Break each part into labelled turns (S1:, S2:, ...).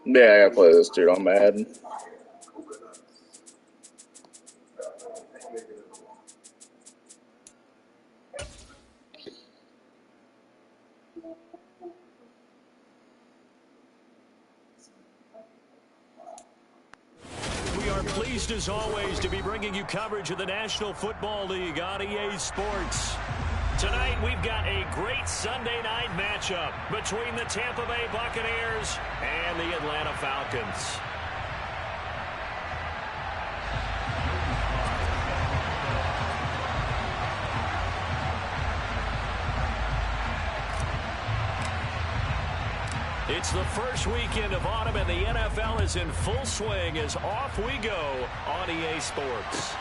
S1: Yeah, I gotta play this dude on Madden.
S2: We are pleased as always to be bringing you coverage of the National Football League on EA Sports. Tonight we've got a great Sunday night matchup between the Tampa Bay Buccaneers and the Atlanta Falcons. It's the first weekend of autumn, and the NFL is in full swing as off we go on EA Sports.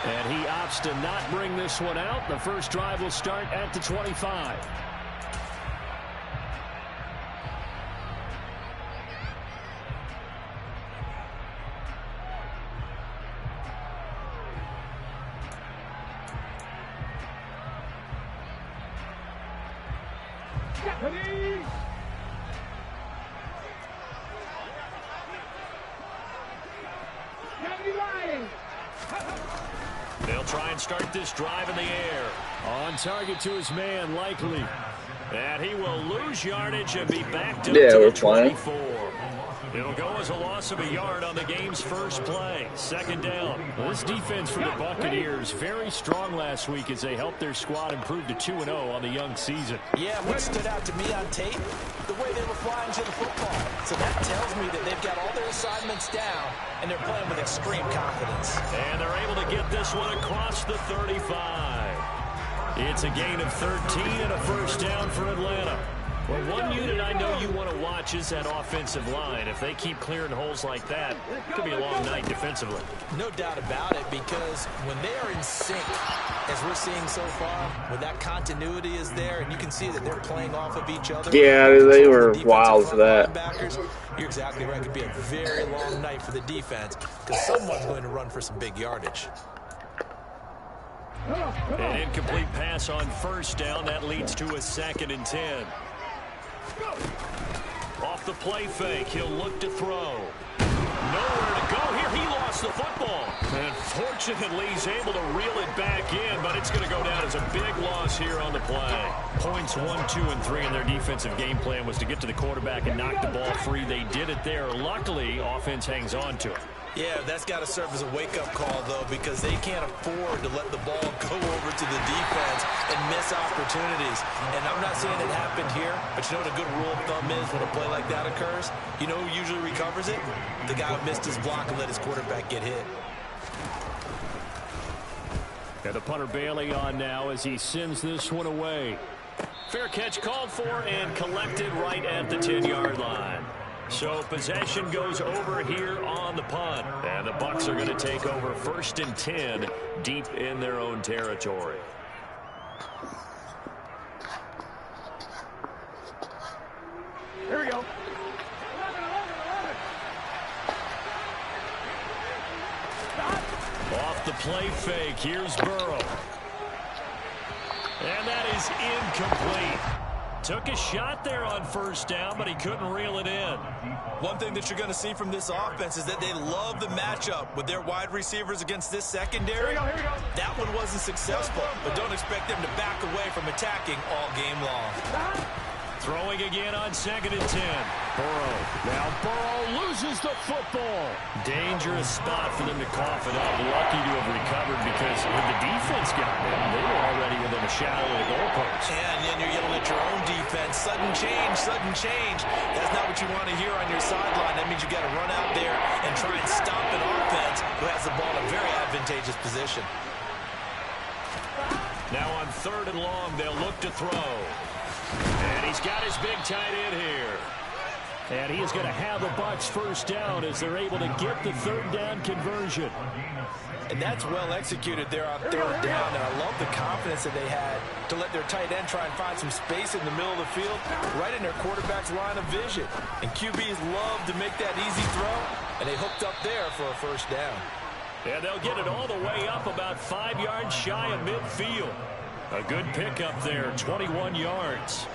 S2: And he opts to not bring this one out. The first drive will start at the 25. They'll try and start this drive in the air. On target to his man, likely. And he will lose yardage and be backed up to the 24. It'll go as a loss of a yard on the game's first play. Second down. Well, this defense for the Buccaneers, very strong last week as they helped their squad improve to 2-0 on the young season.
S3: Yeah, what stood out to me on tape, the way they were flying to the football. So that tells me that they've got all their assignments down, and they're playing with extreme confidence.
S2: And they're able to get this one across the 35. It's a gain of 13 and a first down for Atlanta. Well, one unit I know you want to watch is that offensive line. If they keep clearing holes like that, it could be a long night defensively.
S3: No doubt about it, because when they are in sync, as we're seeing so far, when that continuity is there, and you can see that they're playing off of each other.
S1: Yeah, they were wild for that.
S3: You're exactly right. It could be a very long night for the defense because someone's going to run for some big yardage.
S2: An incomplete pass on first down. That leads to a 2nd and 10. Off the play fake, he'll look to throw. Nowhere to go here. He lost the football. And fortunately, he's able to reel it back in, but it's going to go down as a big loss here on the play. Points 1, 2, and 3 in their defensive game plan was to get to the quarterback and knock the ball free. They did it there. Luckily, offense hangs on to it.
S3: Yeah, that's got to serve as a wake-up call, though, because they can't afford to let the ball go over to the defense and miss opportunities. And I'm not saying it happened here, but you know what a good rule of thumb is when a play like that occurs? You know who usually recovers it? The guy who missed his block and let his quarterback get hit.
S2: And the punter Bailey on now as he sends this one away. Fair catch called for and collected right at the 10-yard line. So possession goes over here on the punt. And the Bucs are going to take over 1st and 10 deep in their own territory.
S4: Here we go.
S2: Off the play fake, here's Burrow. And that is incomplete. Took a shot there on first down, but he couldn't reel it in.
S3: One thing that you're going to see from this offense is that they love the matchup with their wide receivers against this secondary.
S4: Here we go.
S3: That one wasn't successful, but don't expect them to back away from attacking all game long.
S2: Throwing again on 2nd and 10. Burrow. Now Burrow loses the football. Dangerous spot for them to cough it up. Lucky to have recovered because when the defense got them, they were already within a shadow of the goalpost.
S3: Yeah, and then you're yelling at your own defense. Sudden change, sudden change. That's not what you want to hear on your sideline. That means you got to run out there and try and stop an offense who has the ball in a very advantageous position.
S2: Now on 3rd and long, they'll look to throw. And he's got his big tight end here. And he is going to have the Bucs first down as they're able to get the 3rd down conversion.
S3: And that's well executed there on 3rd down. And I love the confidence that they had to let their tight end try and find some space in the middle of the field, right in their quarterback's line of vision. And QBs love to make that easy throw, and they hooked up there for a first down.
S2: And they'll get it all the way up about 5 yards shy of midfield. A good pickup there, 21 yards.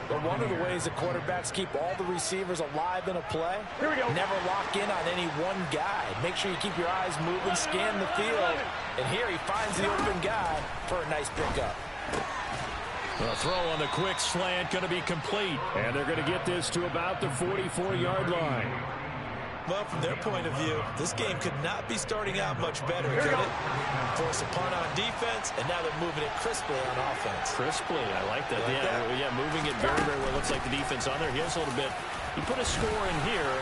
S3: But one of the ways the quarterbacks keep all the receivers alive in a play, never lock in on any one guy. Make sure you keep your eyes moving, scan the field. And here he finds the open guy for a nice pickup.
S2: The throw on the quick slant going to be complete. And they're going to get this to about the 44-yard line.
S3: Well, from their point of view, this game could not be starting out much better, could it? Force a punt on defense, and now they're moving it crisply on offense.
S2: Crisply, I like that. Yeah, moving it very, very well. Looks like the defense on there. Here's a little bit. You put a score in here,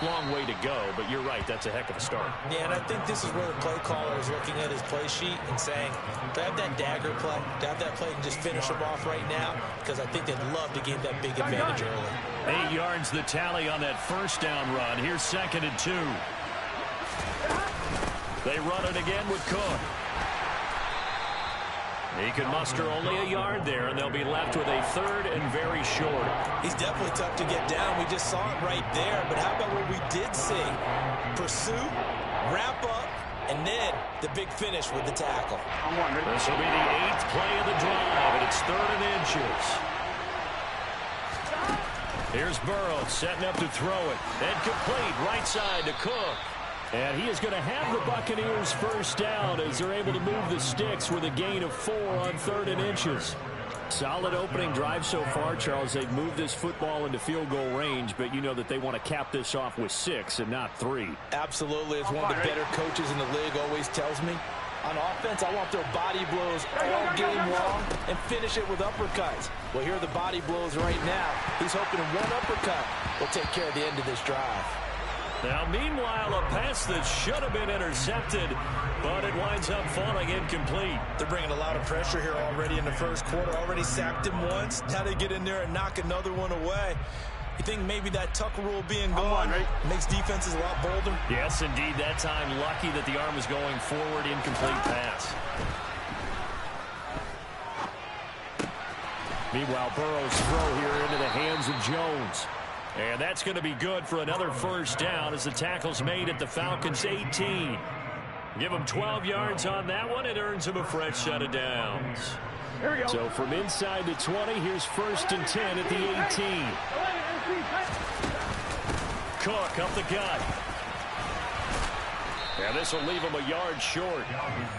S2: long way to go, but you're right, that's a heck of a start.
S3: Yeah, and I think this is where the play caller is looking at his play sheet and saying, do I have that dagger play? Do I have that play and just finish them off right now? Because I think they'd love to gain that big advantage early.
S2: 8 yards the tally on that first down run. Here's 2nd and 2. They run it again with Cook. He can muster only a yard there, and they'll be left with a 3rd and very short.
S3: He's definitely tough to get down. We just saw it right there. But how about what we did see? Pursuit, wrap up, and then the big finish with the tackle.
S2: This will be the 8th play of the drive, and it's 3rd and inches. Here's Burrow setting up to throw it. And complete right side to Cook. And he is going to have the Buccaneers first down as they're able to move the sticks with a gain of 4 on 3rd and inches. Solid opening drive so far, Charles. They've moved this football into field goal range, but you know that they want to cap this off with 6 and not 3.
S3: Absolutely. As one of the better coaches in the league always tells me, on offense, I want their body blows all game long and finish it with uppercuts. Well, here are the body blows right now. He's hoping one uppercut will take care of the end of this drive.
S2: Now, meanwhile, a pass that should have been intercepted, but it winds up falling incomplete.
S3: They're bringing a lot of pressure here already in the first quarter. Already sacked him once. Now they get in there and knock another one away. You think maybe that tuck rule being gone makes defenses a lot bolder?
S2: Yes, indeed. That time, lucky that the arm was going forward. Incomplete pass. Meanwhile, Burrow's throw here into the hands of Jones. And that's going to be good for another first down as the tackle's made at the Falcons' 18. Give them 12 yards on that one. It earns them a fresh set of downs. So from inside the 20, here's 1st and 10 at the 18. Cook up the gut. And this will leave him a yard short.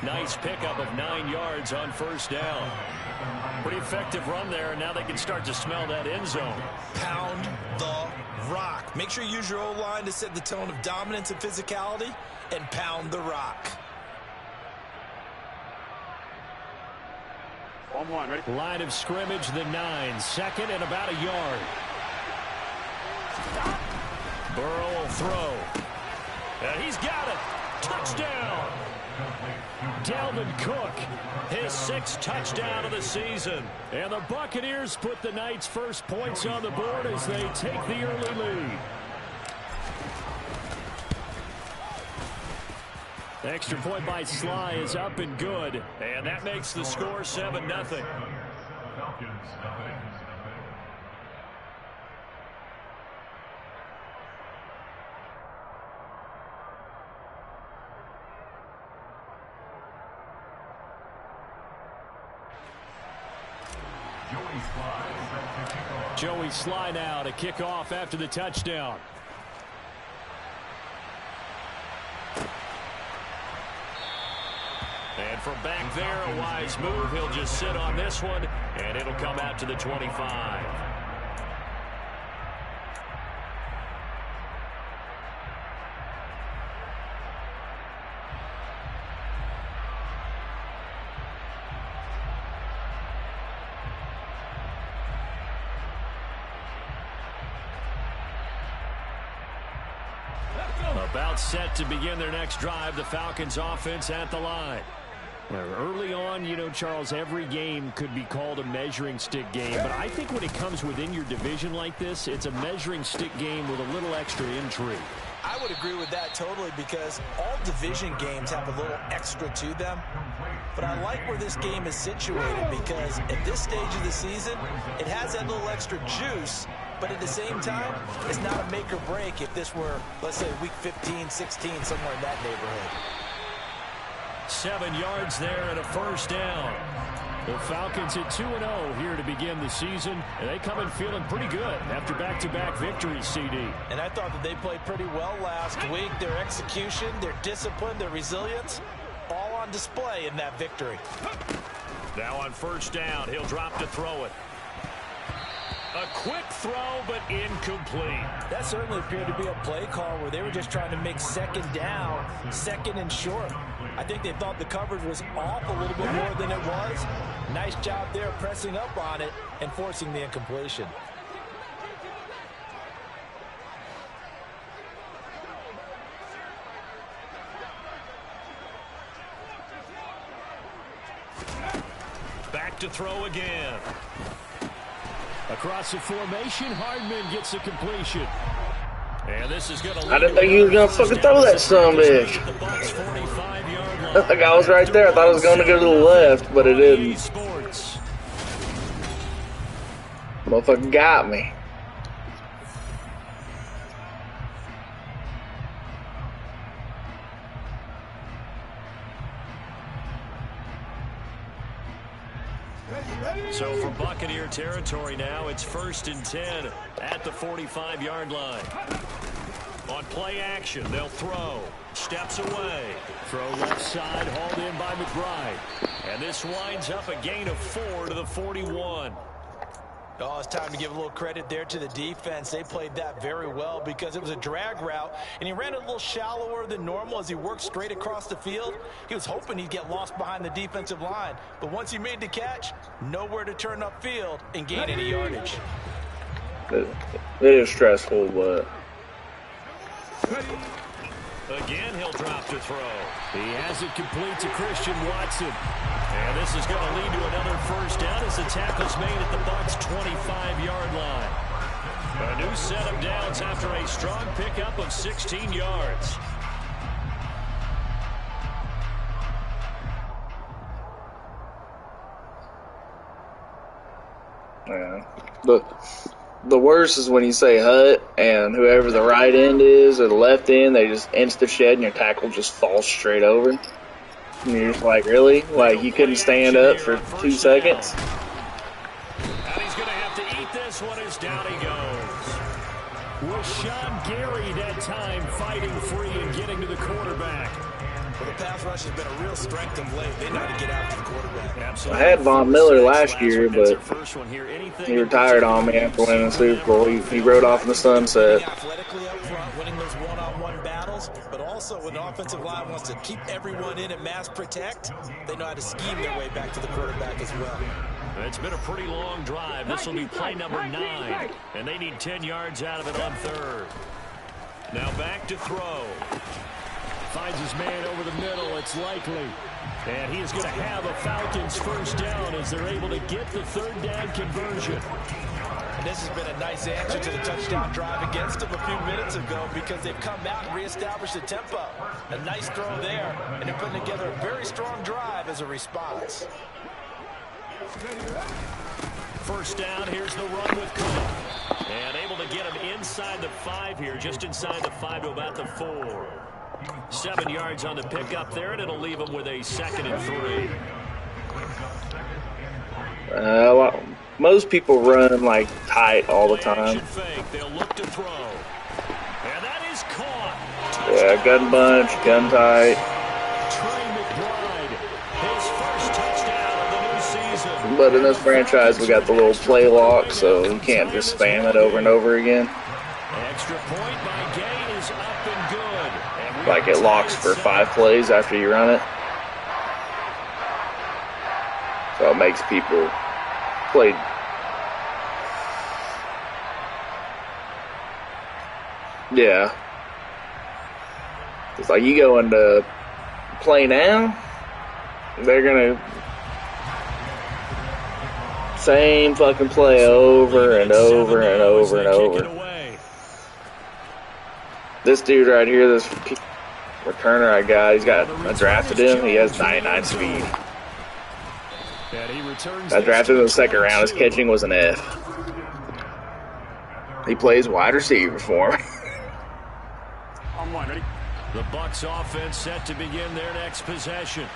S2: Nice pickup of 9 yards on first down. Pretty effective run there, and now they can start to smell that end zone.
S3: Pound the rock. Make sure you use your O-line to set the tone of dominance and physicality, and pound the rock.
S2: Line of scrimmage, the 9. 2nd and about a yard. Burrow will throw. And he's got it. Touchdown. Dalvin Cook, his 6th touchdown of the season. And the Buccaneers put the Knights' first points on the board as they take the early lead. The extra point by Sly is up and good. And that makes the score 7-0. Joey Sly now to kick off after the touchdown. And from back there, a wise move. He'll just sit on this one, and it'll come out to the 25. About set to begin their next drive, the Falcons offense at the line. Early on, you know, Charles, every game could be called a measuring stick game, but I think when it comes within your division like this, it's a measuring stick game with a little extra intrigue.
S3: I would agree with that totally, because all division games have a little extra to them. But I like where this game is situated, because at this stage of the season, it has that little extra juice. But at the same time, it's not a make or break if this were, let's say, week 15, 16, somewhere in that neighborhood.
S2: 7 yards there and a first down. The Falcons at 2-0 here to begin the season, and they come in feeling pretty good after back-to-back victories, CD.
S3: And I thought that they played pretty well last week. Their execution, their discipline, their resilience, all on display in that victory.
S2: Now on first down, he'll drop to throw it. A quick throw, but incomplete.
S3: That certainly appeared to be a play call where they were just trying to make second down, second and short. I think they thought the coverage was off a little bit more than it was. Nice job there pressing up on it and forcing the incompletion.
S2: Back to throw again. Across the formation, Hardman gets a completion. And this is going to
S1: I didn't think he was going to fucking throw that son of a bitch. I think I was right there. I thought it was going to go to the left, but it didn't. Motherfucker got me.
S2: So for Buccaneer territory now, it's 1st and 10 at the 45-yard line. On play action, they'll throw. Steps away. Throw left side, hauled in by McBride. And this winds up a gain of 4 to the 41.
S3: Oh, it's time to give a little credit there to the defense. They played that very well because it was a drag route, and he ran it a little shallower than normal as he worked straight across the field. He was hoping he'd get lost behind the defensive line, but once he made the catch, nowhere to turn upfield and gain any yardage.
S1: It is stressful, but...
S2: Again, he'll drop to throw. He has it complete to Christian Watson. And this is going to lead to another first down as the tackle's made at the Bucs' 25-yard line. A new set of downs after a strong pickup of 16 yards.
S1: Yeah. The worst is when you say hut and whoever the right end is or the left end, they just insta shed and your tackle just falls straight over. And you're just like, really? Like you couldn't stand up for 2 seconds?
S2: And he's going to have to eat this one as down he goes. Rashawn Gary that time fighting free and getting to the quarterback.
S3: Well, the pass rush has been a real strength of late. They know how to get after the quarterback.
S2: Absolutely.
S1: I had Von Miller last year, but he retired on me after winning the Super Bowl. He rode off in the sunset.
S3: Athletically up front, winning those one-on-one battles, but also when the offensive line wants to keep everyone in and mass protect, they know how to scheme their way back to the quarterback as well.
S2: It's been a pretty long drive. This will be play number 9, and they need 10 yards out of it on 3rd. Now back to throw. Finds his man over the middle. It's likely. And he is going to have a Falcons first down as they're able to get the 3rd down conversion.
S3: And this has been a nice answer to the touchdown drive against them a few minutes ago because they've come out and reestablished the tempo. A nice throw there, and they're putting together a very strong drive as a response.
S2: First down, here's the run with Cook. And able to get him inside the 5 here, just inside the 5 to about the 4. 7 yards on the pickup there, and it'll leave him with a 2nd and 3.
S1: Most people run like tight all the time.
S2: They'll look to throw. And that is caught.
S1: Yeah, gun bunch, gun tight. But in this franchise, we got the little play lock, so you can't just spam it over and over again.
S2: Extra point by Gay is up and good.
S1: Like it locks for 5 plays after you run it. So it makes people play. Yeah. It's like you go into play now, they're going to same fucking play over and over and over and over. This dude right here, this returner I got, I drafted him. He has 99 speed. I drafted him in the 2nd round. His catching was an F. He plays wide receiver for me.
S2: The Bucs offense set to begin their next possession.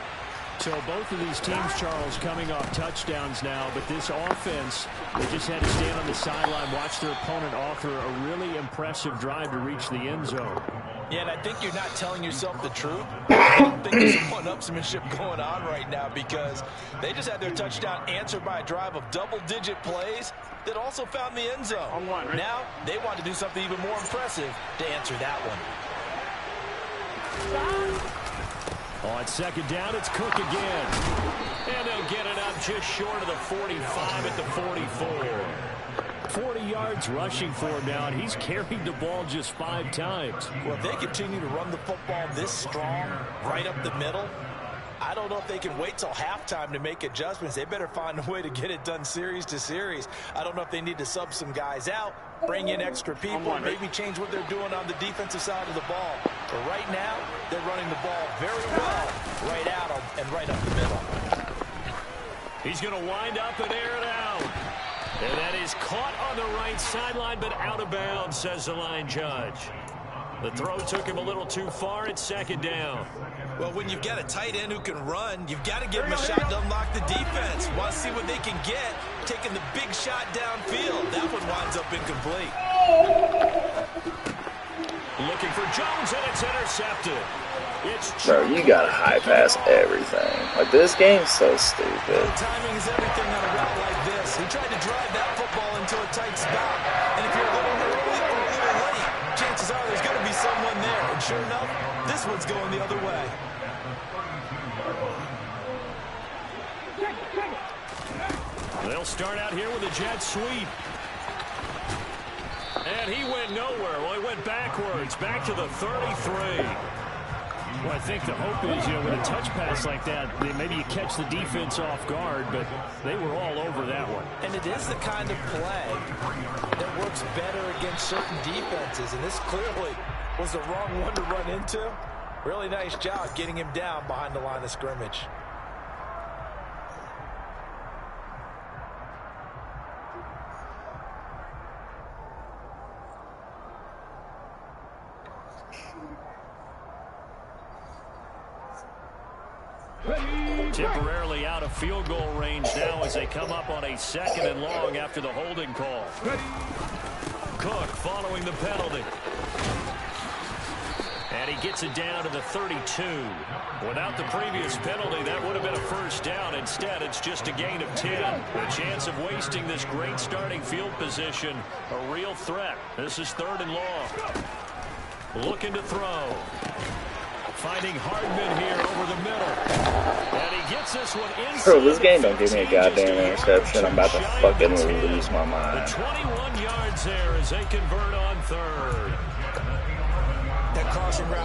S2: So both of these teams, Charles, coming off touchdowns now, but this offense, they just had to stand on the sideline, watch their opponent author a really impressive drive to reach the end zone.
S3: Yeah, and I think you're not telling yourself the truth. I don't think there's some one-upsmanship going on right now because they just had their touchdown answered by a drive of double-digit plays that also found the end zone. Now they want to do something even more impressive to answer that one.
S2: On second down, it's Cook again. And they'll get it up just short of the 45 at the 44. 40 yards rushing for him now, and he's carried the ball just 5 times.
S3: Well, if they continue to run the football this strong, right up the middle, I don't know if they can wait till halftime to make adjustments. They better find a way to get it done series to series. I don't know if they need to sub some guys out, bring in extra people, maybe change what they're doing on the defensive side of the ball. But right now, they're running the ball very well right at them and right up the middle.
S2: He's going to wind up and air it out. And that is caught on the right sideline, but out of bounds, says the line judge. The throw took him a little too far. It's second down.
S3: Well, when you've got a tight end who can run, you've got to give him a shot to unlock the defense. Want to see what they can get, taking the big shot downfield. That one winds up incomplete.
S2: Looking for Jones, and it's intercepted.
S1: Bro, you got to high pass everything. Like, this game's so stupid.
S3: Timing is everything on a route like this. He tried to drive that football into a tight spot. And if you're a little early or a little late, chances are there's going to be someone there. And sure enough, this one's going the other way.
S2: They'll start out here with a jet sweep. And he went nowhere. Well, he went backwards, back to the 33. Well, I think the hope is, with a touch pass like that, maybe you catch the defense off guard, but they were all over that one.
S3: And it is the kind of play that works better against certain defenses, and this clearly was the wrong one to run into. Really nice job getting him down behind the line of scrimmage.
S2: Temporarily out of field goal range now as they come up on a 2nd and long after the holding call. Cook following the penalty. And he gets it down to the 32. Without the previous penalty, that would have been a first down. Instead, it's just a gain of 10. The chance of wasting this great starting field position, a real threat. This is 3rd and long. Looking to throw. Finding Hardman here over the middle. And he gets this one inside.
S1: Bro, this game don't give me a goddamn interception. I'm about to fucking lose my mind.
S2: The 21 yards there as they convert on 3rd.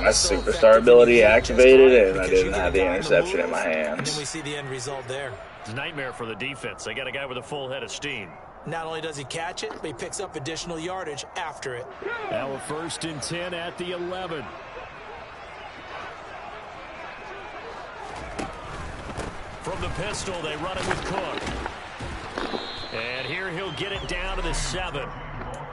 S1: My superstar ability activated, and I didn't have the interception in my hands.
S3: And we see the end result there.
S2: It's a nightmare for the defense. They got a guy with a full head of steam.
S3: Not only does he catch it, but he picks up additional yardage after it.
S2: Now a 1st and 10 at the 11. From the pistol, they run it with Cook. And here he'll get it down to the 7.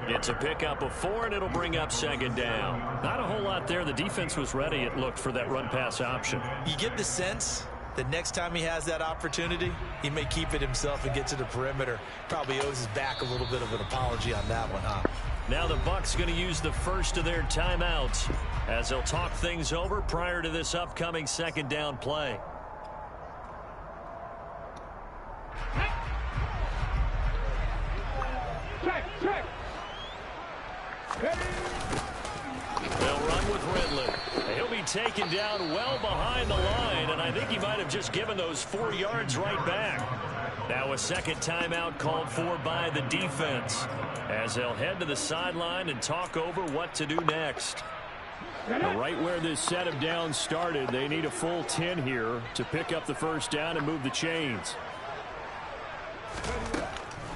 S2: It's a pickup of 4, and it'll bring up 2nd down. Not a whole lot there. The defense was ready, it looked, for that run-pass option.
S3: You get the sense that next time he has that opportunity, he may keep it himself and get to the perimeter. Probably owes his back a little bit of an apology on that one, huh?
S2: Now the Bucs going to use the first of their timeouts as they'll talk things over prior to this upcoming 2nd down play. They'll run with Ridley. He'll be taken down well behind the line, and I think he might have just given those 4 yards right back. Now a 2nd timeout called for by the defense as they'll head to the sideline and talk over what to do next. Right where this set of downs started, they need a full 10 here to pick up the 1st down and move the chains.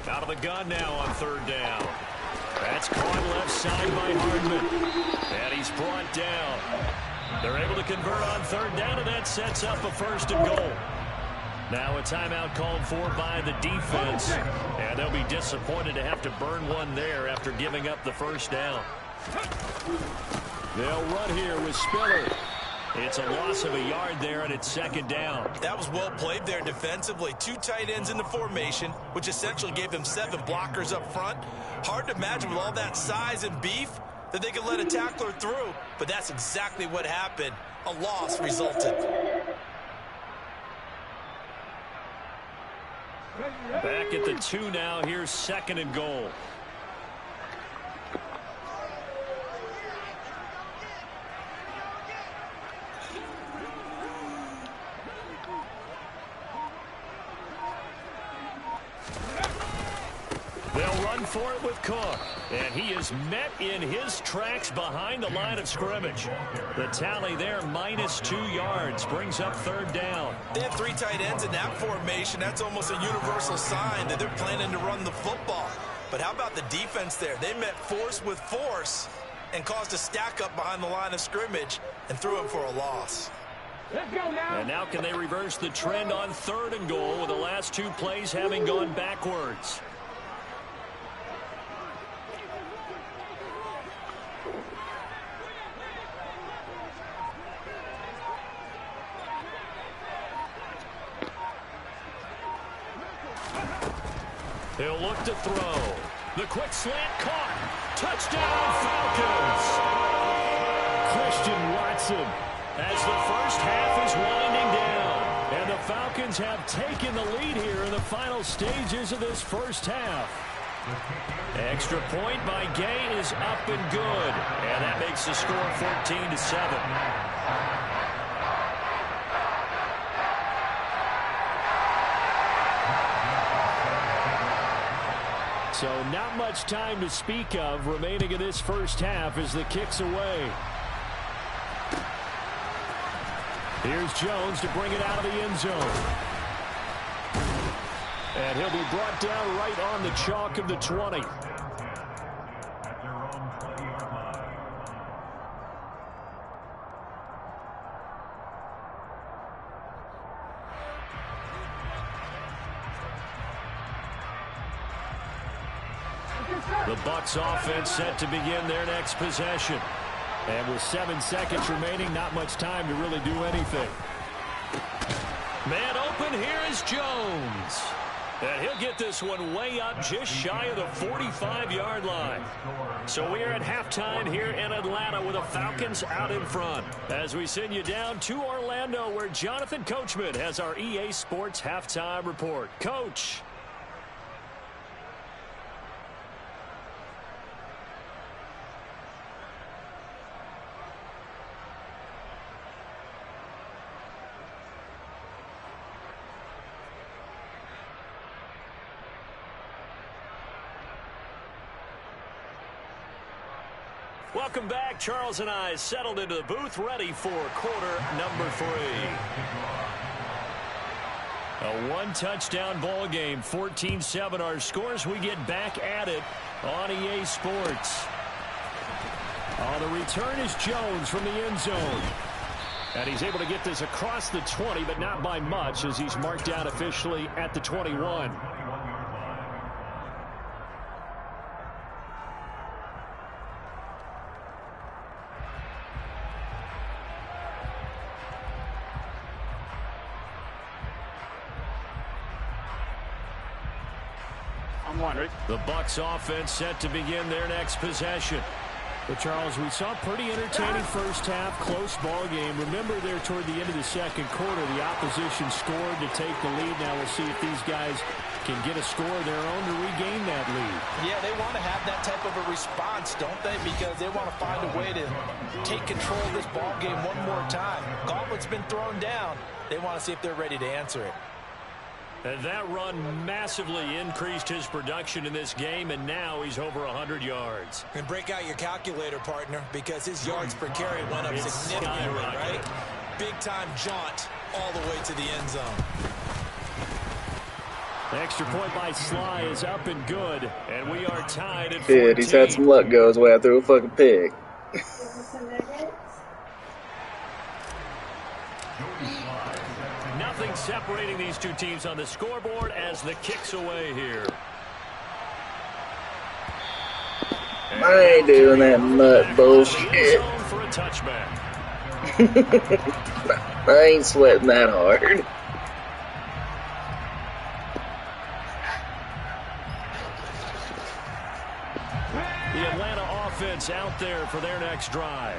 S2: Out of the gun now on 3rd down. That's caught left side by Hardman. And he's brought down. They're able to convert on 3rd down, and that sets up a 1st and goal. Now a timeout called for by the defense. And they'll be disappointed to have to burn one there after giving up the 1st down. They'll run here with Spiller. It's a loss of a yard there, and it's second down.
S3: That was well played there defensively. 2 tight ends in the formation, which essentially gave them 7 blockers up front. Hard to imagine with all that size and beef that they could let a tackler through, but that's exactly what happened. A loss resulted.
S2: Back at the 2 now. Here's second and goal. They'll run for it with Cook. And he is met in his tracks behind the line of scrimmage. The tally there, -2 yards, brings up third down.
S3: They have 3 tight ends in that formation. That's almost a universal sign that they're planning to run the football. But how about the defense there? They met force with force and caused a stack up behind the line of scrimmage and threw him for a loss.
S4: Let's go now.
S2: And now can they reverse the trend on third and goal with the last 2 plays having gone backwards? He'll look to throw. The quick slant caught. Touchdown, Falcons. Christian Watson as the first half is winding down. And the Falcons have taken the lead here in the final stages of this first half. Extra point by Gay is up and good. And that makes the score 14-7. So not much time to speak of remaining in this first half as the kick's away. Here's Jones to bring it out of the end zone. And he'll be brought down right on the chalk of the 20. The Bucs offense set to begin their next possession. And with 7 seconds remaining, not much time to really do anything. Man open, here is Jones. And he'll get this one way up just shy of the 45-yard line. So we are at halftime here in Atlanta with the Falcons out in front. As we send you down to Orlando where Jonathan Coachman has our EA Sports halftime report. Coach. Welcome back. Charles and I settled into the booth, ready for quarter number 3. A 1-touchdown ball game, 14-7 our scores. We get back at it on EA Sports. The return is Jones from the end zone. And he's able to get this across the 20, but not by much as he's marked out officially at the 21. The Bucs offense set to begin their next possession. But Charles, we saw a pretty entertaining first half, close ball game. Remember there toward the end of the second quarter, the opposition scored to take the lead. Now we'll see if these guys can get a score of their own to regain that lead.
S3: Yeah, they want to have that type of a response, don't they? Because they want to find a way to take control of this ball game one more time. Gauntlet's been thrown down. They want to see if they're ready to answer it.
S2: And that run massively increased his production in this game, and now he's over 100 yards.
S3: And break out your calculator, partner, because his yards per carry went up significantly, right? Big-time jaunt all the way to the end zone.
S2: The extra point by Sly is up and good, and we are tied at 14.
S1: Dude, he's had some luck go his way. I threw a fucking pig.
S2: Nothing separating these two teams on the scoreboard as the kick's away here.
S1: I ain't doing that nut bullshit.
S2: For a touchback.
S1: I ain't sweating that hard.
S2: The Atlanta offense out there for their next drive.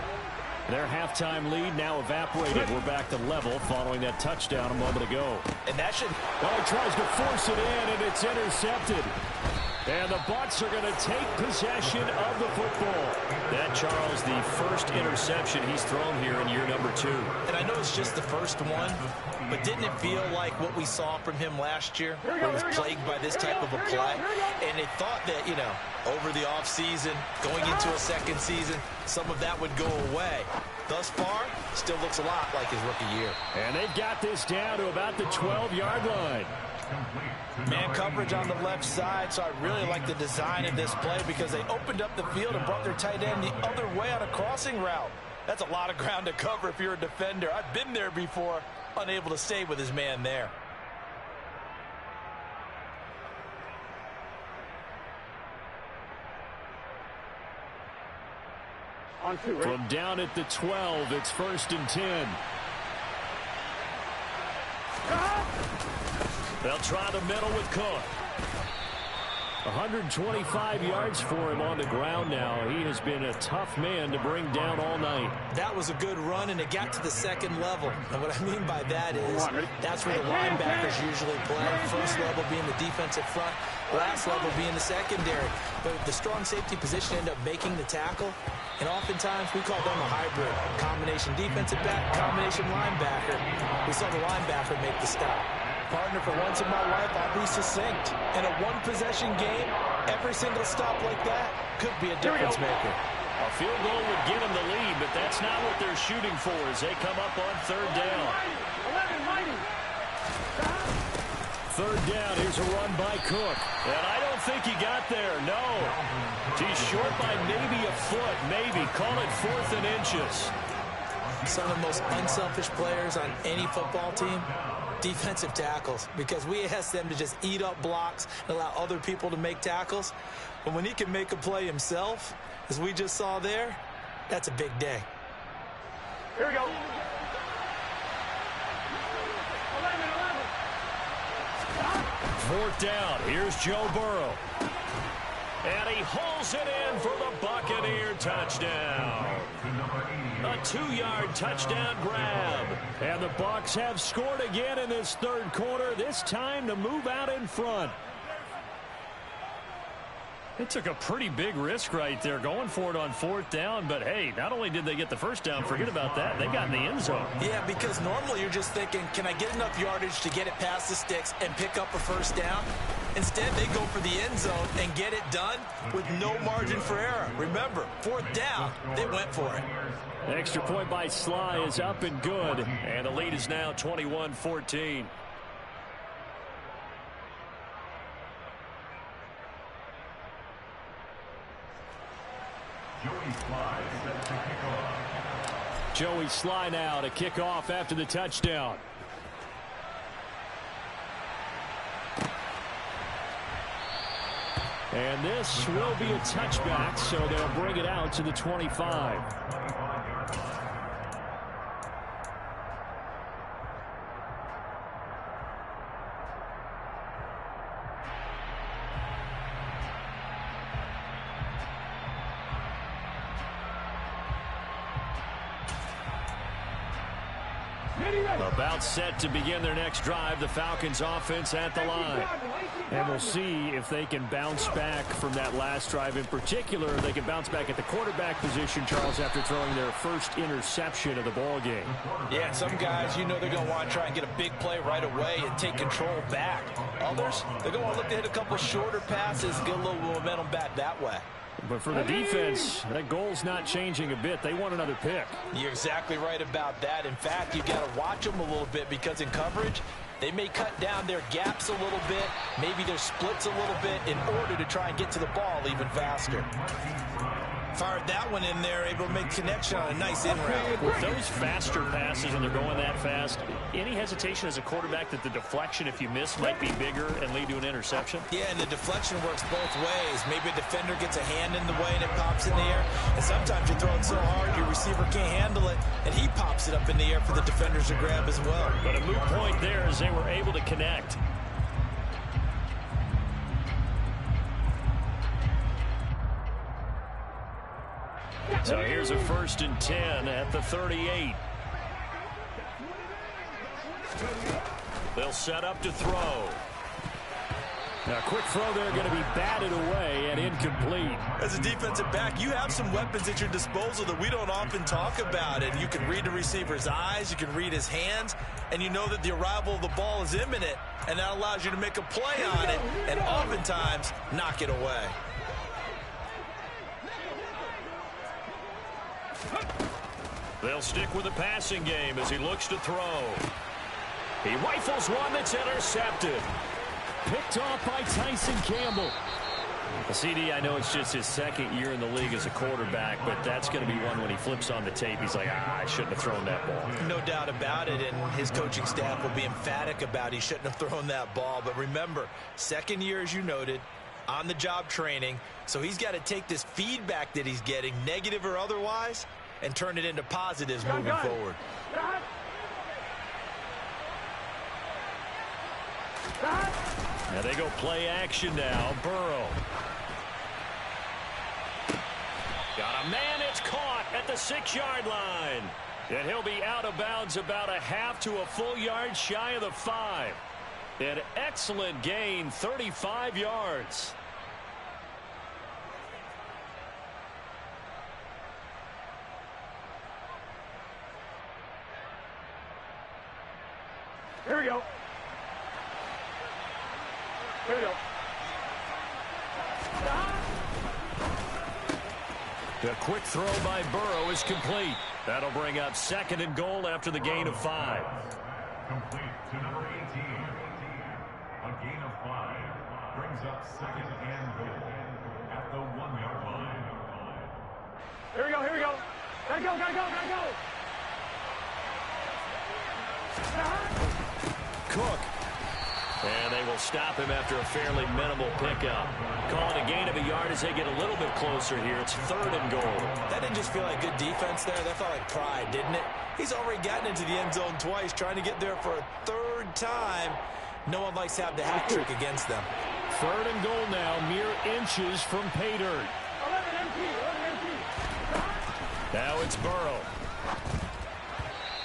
S2: Their halftime lead now evaporated. We're back to level following that touchdown a moment ago.
S3: And that should...
S2: Well, he tries to force it in, and it's intercepted. And the Bucs are going to take possession of the football. That, Charles, the first interception he's thrown here in year number 2.
S3: And I know it's just the first one, but didn't it feel like what we saw from him last year, where he was plagued by this type of a play? And they thought that, you know, over the offseason, going into a second season, some of that would go away. Thus far, still looks a lot like his rookie year.
S2: And they've got this down to about the 12-yard line.
S3: Man coverage on the left side, so I really like the design of this play because they opened up the field and brought their tight end the other way on a crossing route. That's a lot of ground to cover if you're a defender. I've been there before, unable to stay with his man there.
S2: From down at the 12, it's 1st and 10. They'll try the middle with Cook. 125 yards for him on the ground now. He has been a tough man to bring down all night.
S3: That was a good run, and it got to the second level. And what I mean by that is that's where the linebackers usually play. First level being the defensive front, last level being the secondary. But the strong safety position ended up making the tackle. And oftentimes we call them a hybrid. Combination defensive back, combination linebacker. We saw the linebacker make the stop. Partner, for once in my life, I'll be succinct. In a one-possession game, every single stop like that could be a difference maker.
S2: A field goal would give them the lead, but that's not what they're shooting for as they come up on 3rd down. 3rd down, here's a run by Cook. And I don't think he got there, no. He's short by maybe a foot, maybe. Call it 4th and inches.
S3: Some of the most unselfish players on any football team, defensive tackles, because we ask them to just eat up blocks and allow other people to make tackles. But when he can make a play himself, as we just saw there, that's a big day.
S4: Here we go.
S2: 4th down. Here's Joe Burrow. And he hauls it in for the Buccaneer touchdown. A 2-yard touchdown grab. And the Bucs have scored again in this 3rd quarter, this time to move out in front. They took a pretty big risk right there going for it on 4th down, but hey, not only did they get the 1st down, forget about that, they got in the end zone.
S3: Yeah, because normally you're just thinking, can I get enough yardage to get it past the sticks and pick up a 1st down? Instead, they go for the end zone and get it done with no margin for error. Remember, 4th down, they went for it.
S2: The extra point by Sly is up and good, and the lead is now 21-14. Joey Sly now to kick off after the touchdown. And this will be a touchback, so they'll bring it out to the 25. About set to begin their next drive, the Falcons offense at the line. And we'll see if they can bounce back from that last drive. In particular, they can bounce back at the quarterback position, Charles, after throwing their first interception of the ball game.
S3: Yeah, some guys, you know they're going to want to try and get a big play right away and take control back. Others, they're going to want to look to hit a couple shorter passes, get a little momentum back that way.
S2: But for the defense, that goal's not changing a bit. They want another pick.
S3: You're exactly right about that. In fact, you've got to watch them a little bit because in coverage, they may cut down their gaps a little bit, maybe their splits a little bit in order to try and get to the ball even faster. Fired that one in there, able to make connection on a nice in route.
S2: With those faster passes and they're going that fast, any hesitation as a quarterback that the deflection, if you miss, might be bigger and lead to an interception?
S3: Yeah, and the deflection works both ways. Maybe a defender gets a hand in the way and it pops in the air. And sometimes you're throwing so hard your receiver can't handle it, and he pops it up in the air for the defenders to grab as well.
S2: But a moot point there as they were able to connect. So here's a 1st and 10 at the 38. They'll set up to throw. Now, quick throw there, going to be batted away and incomplete.
S3: As a defensive back, you have some weapons at your disposal that we don't often talk about. And you can read the receiver's eyes, you can read his hands, and you know that the arrival of the ball is imminent, and that allows you to make a play on it and oftentimes knock it away.
S2: They'll stick with the passing game as he looks to throw. He rifles one that's intercepted. Picked off by Tyson Campbell. CD, I know it's just his 2nd year in the league as a quarterback, but that's going to be one when he flips on the tape. He's like, I shouldn't have thrown that ball.
S3: No doubt about it, and his coaching staff will be emphatic about he shouldn't have thrown that ball. But remember, 2nd year, as you noted, on-the-job training, so he's got to take this feedback that he's getting, negative or otherwise, and turn it into positives moving forward.
S2: Now they go play action now. Burrow. Got a man. It's caught at the 6-yard line. And he'll be out of bounds about a half to a full yard shy of the 5. An excellent gain, 35 yards.
S4: Here we go. Here we go.
S2: The quick throw by Burrow is complete. That'll bring up 2nd and goal after the gain of 5.
S5: Complete to number 18. A gain of 5 brings up 2nd and goal at the 1-yard line.
S4: Here we go, here we go. Gotta go, gotta go, gotta go.
S2: Cook. And they will stop him after a fairly minimal pickup. Calling a gain of a yard as they get a little bit closer here. It's 3rd and goal.
S3: That didn't just feel like good defense there. That felt like pride, didn't it? He's already gotten into the end zone twice, trying to get there for a 3rd time. No one likes to have the hat trick against them.
S2: 3rd and goal now, mere inches from pay dirt. Now it's Burrow.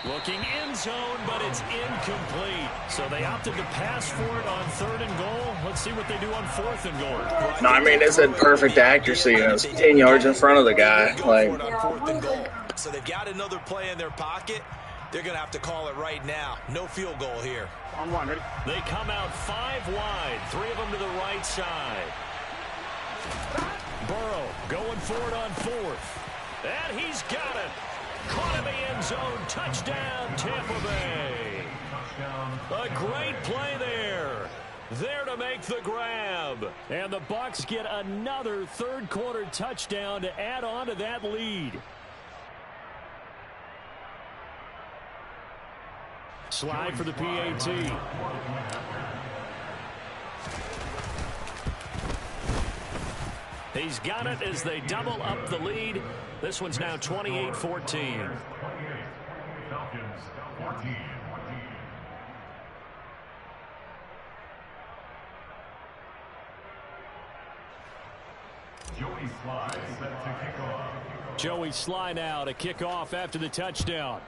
S2: Looking end zone, but it's incomplete. So they opted to pass for it on 3rd and goal. Let's see what they do on 4th and goal.
S1: No, I mean, it's at perfect accuracy. It was 10 yards in front of the guy.
S3: So they've got another play in their pocket. They're going to have to call it right now. No field goal here.
S4: On one, ready?
S2: They come out 5 wide, 3 of them to the right side. Burrow going for it on 4th. And he's got it. Caught in the end zone. Touchdown, Tampa Bay. A great play there. There to make the grab. And the Bucs get another 3rd quarter touchdown to add on to that lead. Slide for the PAT. He's got it as they double up the lead. This one's now 28-14.
S5: 28, Falcons 14. Joey Sly set to kick off.
S2: Joey Sly now to kick off after the touchdown.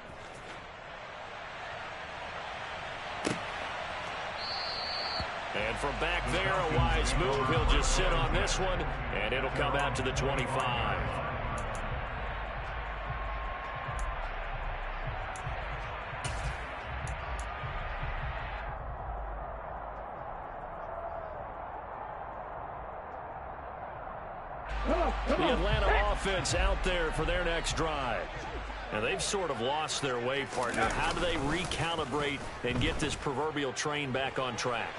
S2: And from back there, a wise move. He'll just sit on this one, and it'll come out to the 25. The Atlanta offense out there for their next drive. And they've sort of lost their way, partner. How do they recalibrate and get this proverbial train back on track?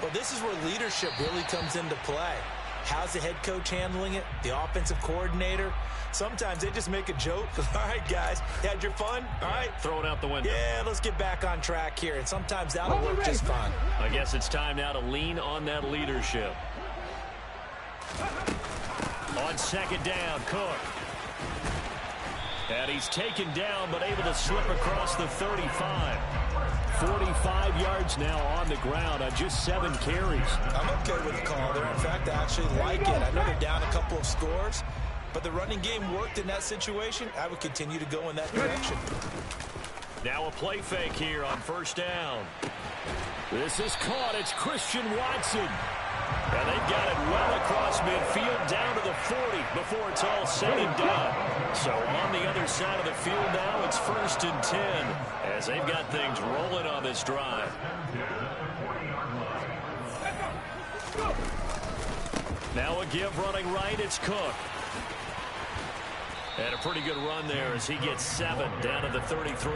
S3: Well, this is where leadership really comes into play. How's the head coach handling it? The offensive coordinator? Sometimes they just make a joke. All right, guys, you had your fun? All right.
S2: Throw it out the window.
S3: Yeah, let's get back on track here. And sometimes that'll work just fine.
S2: I guess it's time now to lean on that leadership. On second down, Cook. And he's taken down, but able to slip across the 35. 45 yards now on the ground on just 7 carries.
S3: I'm okay with the call there. In fact, I actually like it. I know they're down a couple of scores, but the running game worked in that situation. I would continue to go in that direction.
S2: Now a play fake here on first down. This is caught. It's Christian Watson. And they've got it well across midfield down to the 40 before it's all said and done. So on the other side of the field now, it's 1st and 10 as they've got things rolling on this drive. Now a give running right, it's Cook. And a pretty good run there as he gets 7 down to the 33.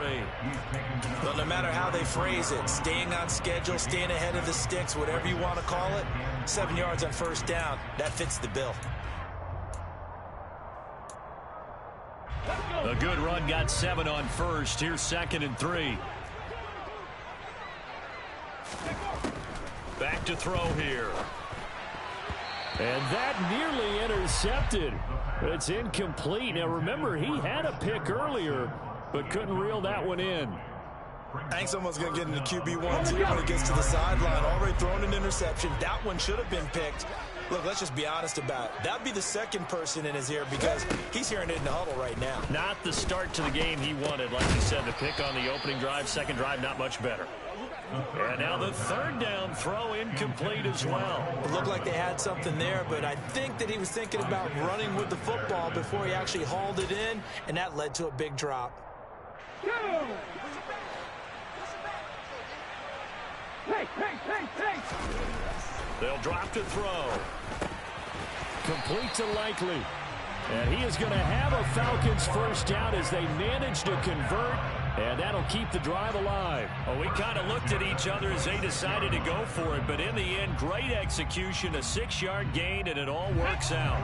S3: Well, no matter how they phrase it, staying on schedule, staying ahead of the sticks, whatever you want to call it, 7 yards on first down, that fits the bill.
S2: A good run got 7 on first. Here's 2nd and 3. Back to throw here. And that nearly intercepted. It's incomplete. Now, remember, he had a pick earlier, but couldn't reel that one in.
S3: I think someone's going to get into QB1 too when it gets to the sideline. Already thrown an interception. That one should have been picked. Look, let's just be honest about it. That'd be the second person in his ear because he's hearing it in the huddle right now.
S2: Not the start to the game he wanted. Like you said, the pick on the opening drive, second drive, not much better. And now the 3rd down throw incomplete as well.
S3: It looked like they had something there, but I think that he was thinking about running with the football before he actually hauled it in, and that led to a big drop.
S2: They'll drop to throw. Complete to Likely. And he is going to have a Falcons first down as they manage to convert, and that'll keep the drive alive. Well, we kind of looked at each other as they decided to go for it, but in the end, great execution, a 6-yard gain, and it all works out.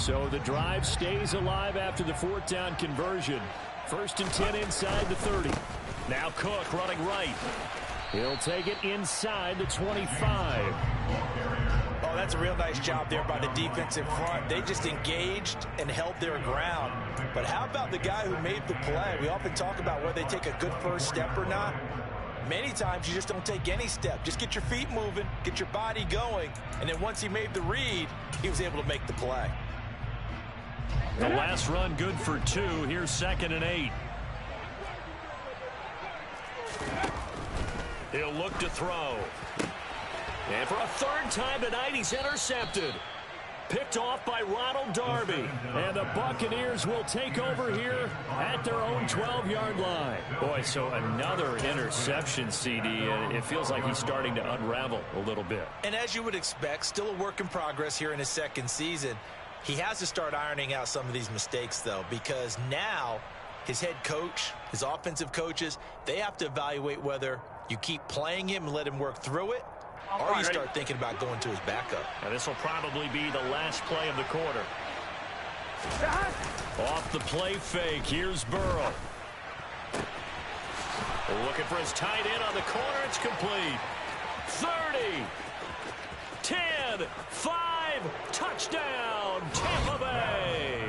S2: So the drive stays alive after the 4th down conversion. 1st and 10 inside the 30. Now Cook running right. He'll take it inside the 25.
S3: Oh, that's a real nice job there by the defensive front. They just engaged and held their ground. But how about the guy who made the play? We often talk about whether they take a good first step or not. Many times you just don't take any step. Just get your feet moving, get your body going, and then once he made the read, he was able to make the play.
S2: The last run good for 2. Here's 2nd and 8. He'll look to throw. And for a 3rd time tonight, he's intercepted. Picked off by Ronald Darby. And the Buccaneers will take over here at their own 12-yard line. Boy, so another interception, CD. It feels like he's starting to unravel a little bit.
S3: And as you would expect, still a work in progress here in his 2nd season. He has to start ironing out some of these mistakes, though, because now his head coach, his offensive coaches, they have to evaluate whether you keep playing him and let him work through it, or you start thinking about going to his backup.
S2: Now this will probably be the last play of the quarter. Off the play fake, here's Burrow. Looking for his tight end on the corner, it's complete. 30, 10, 5, touchdown, Tampa Bay.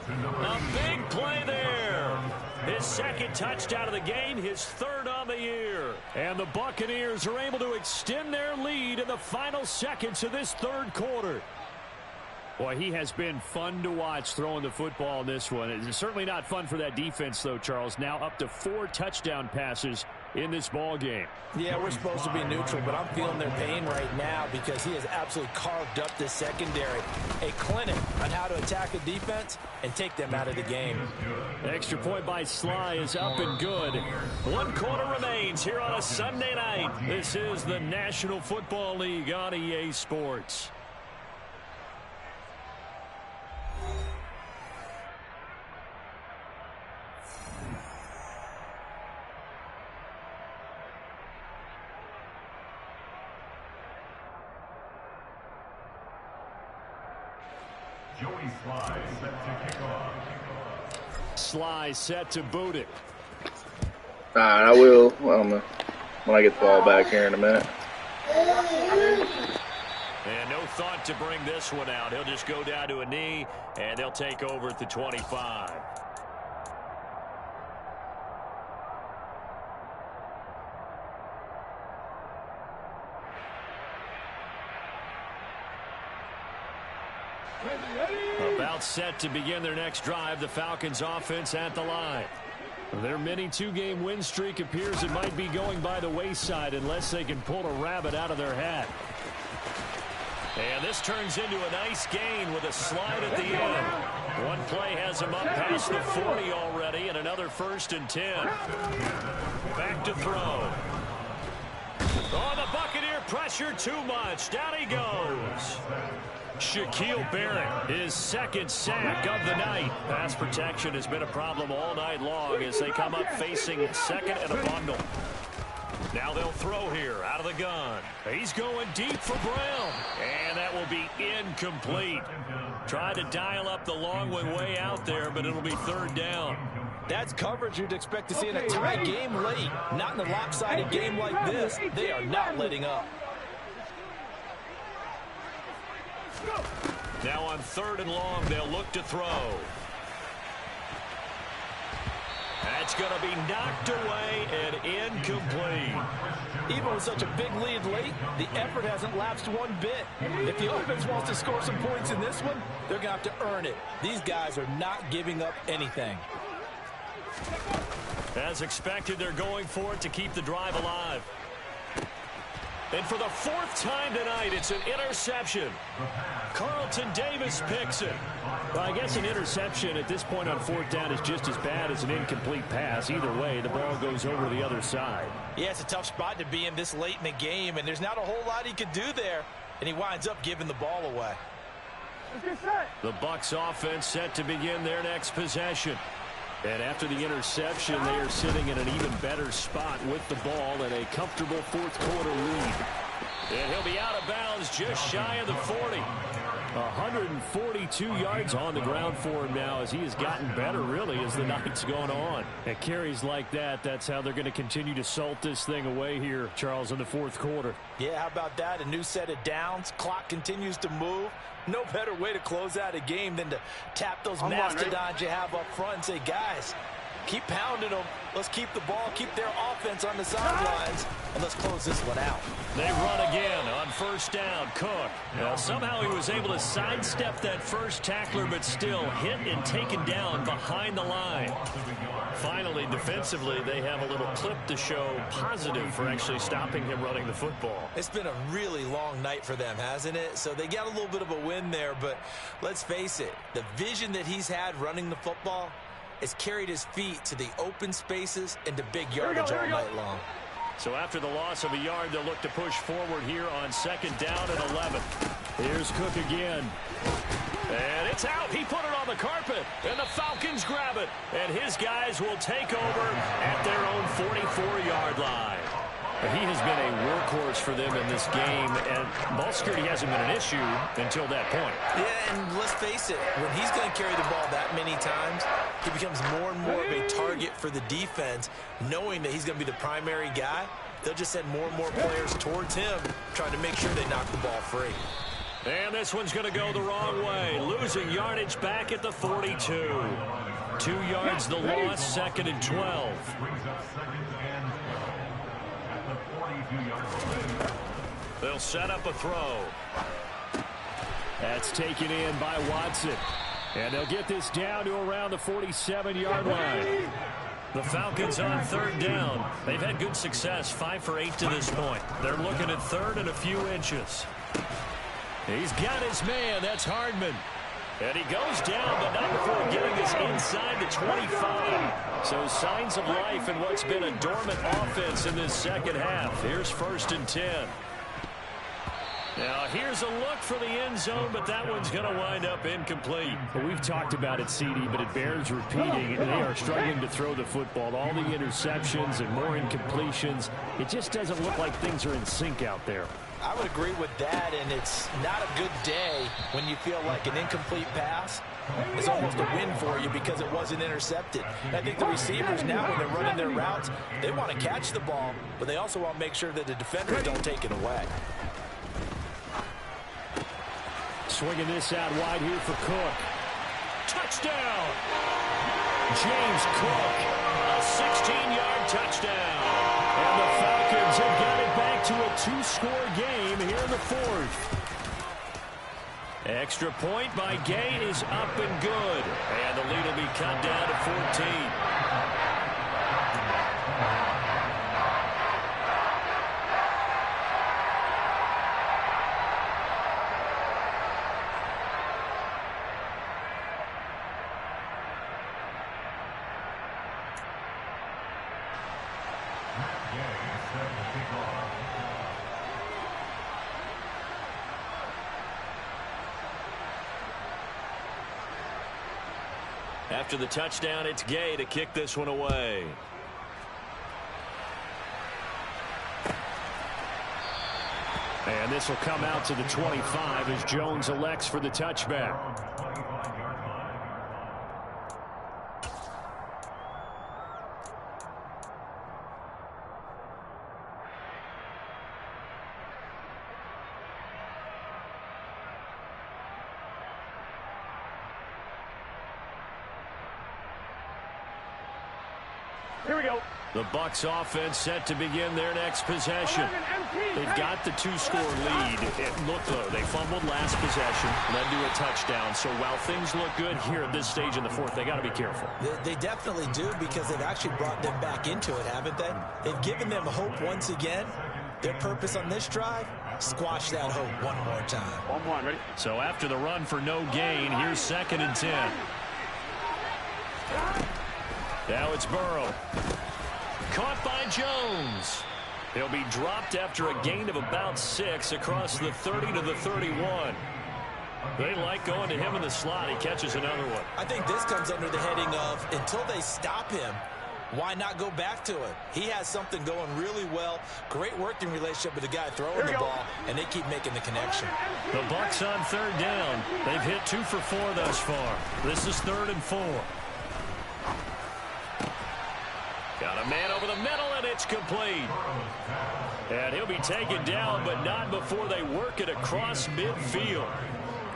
S2: A big play there. His 2nd touchdown of the game, his 3rd on the year. And the Buccaneers are able to extend their lead in the final seconds of this 3rd quarter. Boy, he has been fun to watch throwing the football in this one. It's certainly not fun for that defense, though, Charles. Now up to 4 touchdown passes in this ball game.
S3: Yeah, we're supposed to be neutral, but I'm feeling their pain right now because he has absolutely carved up this secondary. A clinic on how to attack a defense and take them out of the game.
S2: Extra point by Sly is up and good. 1 quarter remains here on a Sunday night. This is the National Football League on EA Sports.
S5: Joey Sly set to kick off.
S2: Sly set to boot it.
S1: All right, I will when I get the ball back here in a minute.
S2: And no thought to bring this one out. He'll just go down to a knee, and they'll take over at the 25. About set to begin their next drive, the Falcons offense at the line. Their mini two-game win streak appears it might be going by the wayside unless they can pull a rabbit out of their hat. And this turns into a nice gain with a slide at the end. One play has him up past the 40 already, and another 1st and 10. Back to throw. Oh, the Buccaneer pressure too much. Down he goes. Shaquille Barrett, his 2nd sack of the night. Pass protection has been a problem all night long as they come up facing 2nd and a bundle. Now they'll throw here out of the gun. He's going deep for Brown, and that will be incomplete. Tried to dial up the long one way out there, but it'll be 3rd down.
S3: That's coverage you'd expect to see in a tight game late. Not in a lopsided game like this. They are not letting up.
S2: Now on 3rd and long, they'll look to throw. That's going to be knocked away and incomplete.
S3: Even with such a big lead late, the effort hasn't lapsed one bit. If the offense wants to score some points in this one, they're going to have to earn it. These guys are not giving up anything.
S2: As expected, they're going for it to keep the drive alive. And for the 4th time tonight, it's an interception. Carlton Davis picks it. Well, I guess an interception at this point on 4th down is just as bad as an incomplete pass. Either way, the ball goes over the other side.
S3: Yeah, it's a tough spot to be in this late in the game, and there's not a whole lot he could do there, and he winds up giving the ball away.
S2: The Bucs offense set to begin their next possession. And after the interception, they are sitting in an even better spot with the ball and a comfortable 4th quarter lead. And he'll be out of bounds just shy of the 40. 142 yards on the ground for him now as he has gotten better, really, as the night's gone on. At carries like that, that's how they're going to continue to salt this thing away here, Charles, in the 4th quarter.
S3: Yeah, how about that? A new set of downs. Clock continues to move. No better way to close out a game than to tap those mastodons you have up front and say, guys, keep pounding them. Let's keep the ball, keep their offense on the sidelines, and let's close this one out.
S2: They run again on 1st down. Cook. Now, somehow he was able to sidestep that first tackler, but still hit and taken down behind the line. Finally, defensively, they have a little clip to show positive for actually stopping him running the football.
S3: It's been a really long night for them, hasn't it? So they got a little bit of a win there, but let's face it, the vision that he's had running the football has carried his feet to the open spaces and to big yardage all night long.
S2: So after the loss of a yard, they'll look to push forward here on 2nd down and 11. Here's Cook again. And it's out. He put it on the carpet, and the Falcons grab it. And his guys will take over at their own 44-yard line. He has been a workhorse for them in this game, and ball security hasn't been an issue until that point.
S3: Yeah, and let's face it, when he's going to carry the ball that many times, he becomes more and more of a target for the defense, knowing that he's going to be the primary guy. They'll just send more and more players towards him, trying to make sure they knock the ball free.
S2: And this one's going to go the wrong way, losing yardage back at the 42. 2 yards the loss, 2nd and 12. They'll set up a throw. That's taken in by Watson. And they'll get this down to around the 47-yard line. The Falcons on 3rd down. They've had good success, 5 for 8 to this point. They're looking at 3rd and a few inches. He's got his man. That's Hardman. And he goes down, but not before getting us inside the 25. So signs of life in what's been a dormant offense in this 2nd half. Here's 1st and 10. Now, here's a look for the end zone, but that one's going to wind up incomplete. Well, we've talked about it, CD, but it bears repeating. They are struggling to throw the football. All the interceptions and more incompletions. It just doesn't look like things are in sync out there.
S3: I would agree with that, and it's not a good day when you feel like an incomplete pass is almost a win for you because it wasn't intercepted. And I think the receivers now, when they're running their routes, they want to catch the ball, but they also want to make sure that the defenders don't take it away.
S2: Swinging this out wide here for Cook. Touchdown! James Cook, a 16-yard touchdown. And the Falcons have got it back to a 2-score game here in the fourth. Extra point by Gay is up and good. And the lead will be cut down to 14. After the touchdown, it's Gay to kick this one away. And this will come out to the 25 as Jones elects for the touchback.
S4: Here we go.
S2: The Bucs offense set to begin their next possession. They've got the 2-score lead. Look, though, they fumbled last possession, led to a touchdown. So while things look good here at this stage in the fourth, they got to be careful.
S3: They definitely do, because they've actually brought them back into it, haven't they? They've given them hope once again. Their purpose on this drive, squash that hope one more time.
S4: 1-1, ready?
S2: So after the run for no gain, here's 2nd and 10. Now it's Burrow. Caught by Jones. He'll be dropped after a gain of about 6 across the 30 to the 31. They like going to him in the slot. He catches another one.
S3: I think this comes under the heading of, until they stop him, why not go back to it? He has something going really well. Great working relationship with the guy throwing the ball, and they keep making the connection.
S2: The Bucs on 3rd down. They've hit 2 for 4 thus far. This is 3rd and 4. Got a man over the middle, and it's complete. And he'll be taken down, but not before they work it across midfield.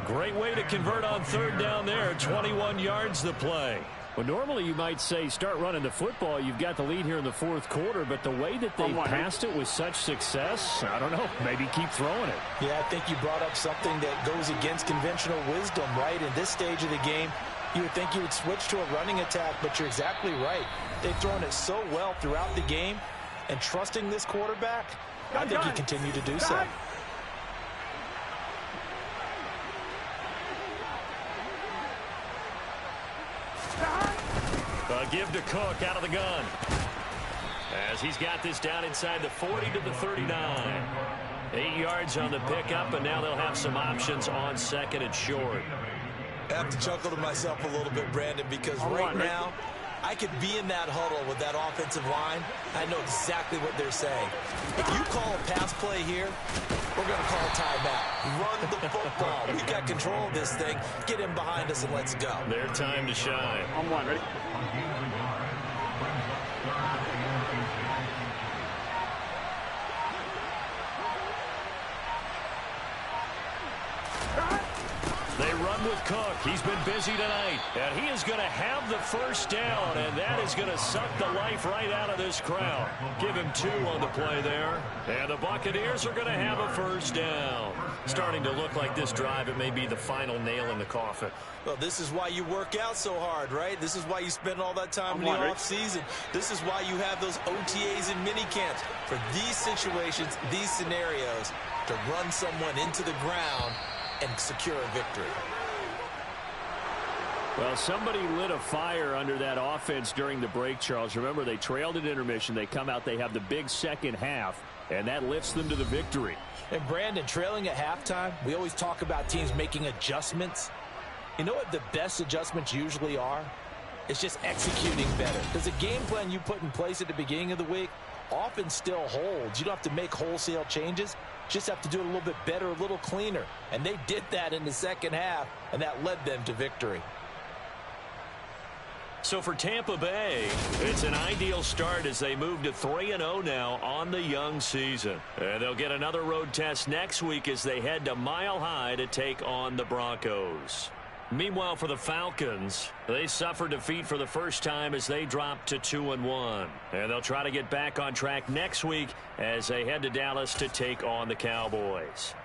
S2: Great way to convert on 3rd down there. 21 yards the play. Well, normally you might say start running the football. You've got the lead here in the 4th quarter, but the way that they passed it with such success, I don't know, maybe keep throwing it.
S3: Yeah, I think you brought up something that goes against conventional wisdom, right? In this stage of the game, you would think you would switch to a running attack, but you're exactly right. They've thrown it so well throughout the game, and trusting this quarterback, I think you continue to do so.
S2: Give to Cook out of the gun. As he's got this down inside the 40 to the 39. 8 yards on the pickup, and now they'll have some options on 2nd and short.
S3: I have to chuckle to myself a little bit, Brandon, because right now, I could be in that huddle with that offensive line. I know exactly what they're saying. If you call a pass play here, we're going to call a timeout. Run the football. We've got control of this thing. Get him behind us and let's go.
S2: Their time to shine.
S4: 1-1, ready?
S2: They run with Cook. He's been busy tonight. And he is going to have the 1st down, and that is going to suck the life right out of this crowd. Give him 2 on the play there. And the Buccaneers are going to have a 1st down. Starting to look like this drive, it may be the final nail in the coffin.
S3: Well, this is why you work out so hard, right? This is why you spend all that time in the offseason. This is why you have those OTAs and mini camps. For these situations, these scenarios, to run someone into the ground and secure a victory.
S2: Well, somebody lit a fire under that offense during the break, Charles. Remember, they trailed at intermission. They come out, they have the big second half, and that lifts them to the victory.
S3: And, Brandon, trailing at halftime, we always talk about teams making adjustments. You know what the best adjustments usually are? It's just executing better. Because the game plan you put in place at the beginning of the week often still holds. You don't have to make wholesale changes. Just have to do it a little bit better, a little cleaner. And they did that in the second half, and that led them to victory.
S2: So for Tampa Bay, it's an ideal start as they move to 3-0 now on the young season. And they'll get another road test next week as they head to Mile High to take on the Broncos. Meanwhile, for the Falcons, they suffered defeat for the first time as they dropped to 2-1. And they'll try to get back on track next week as they head to Dallas to take on the Cowboys.